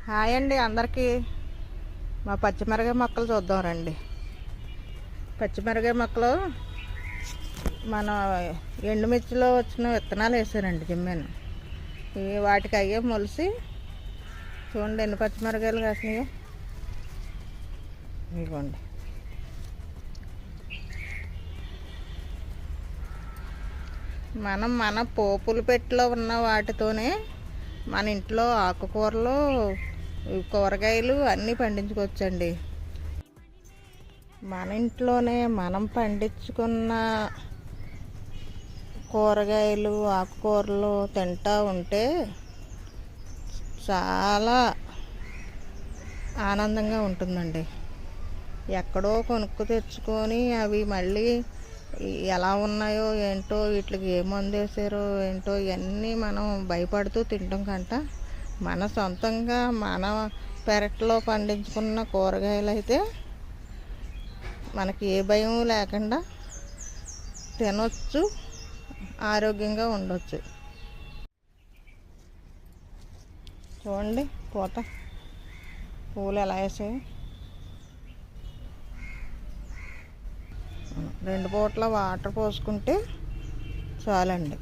Hi అండి అందరికీ. మా పచ్చిమిరకాయ మొక్కలు చూద్దాం రండి. పచ్చిమిరకాయ మొక్కలు మన ఎండుమిర్చిలో వచ్చిన విత్తనాలు వేసానండి, జిమ్మాను. ఇవి వాటికి అయ్యే మొలిసి చూడండి ఎన్ని పచ్చిమిరకాయలు కాసినాయో. ఇవ్వండి. మన పోపుల పెట్టెలో ఉన్న వాటితోనే మన ఇంట్లో ఆకుకూరలు, కూరగాయలు అన్నీ పండించుకోవచ్చండి. మన ఇంట్లోనే మనం పండించుకున్న కూరగాయలు, ఆకుకూరలు తింటూ ఉంటే చాలా ఆనందంగా ఉంటుందండి. ఎక్కడో కొనుక్కు తెచ్చుకొని అవి మళ్ళీ ఎలా ఉన్నాయో ఏంటో, వీటికి ఏ మందు వేసారో ఏంటో, ఇవన్నీ మనం భయపడుతూ తింటాం కంట మన సొంతంగా మన పెరట్లో పండించుకున్న కూరగాయలు అయితే మనకి ఏ భయం లేకుండా తినొచ్చు, ఆరోగ్యంగా ఉండొచ్చు. చూడండి పూలు ఎలా వేసాయి. 2 పూట్ల వాటర్ పోసుకుంటే చాలండి.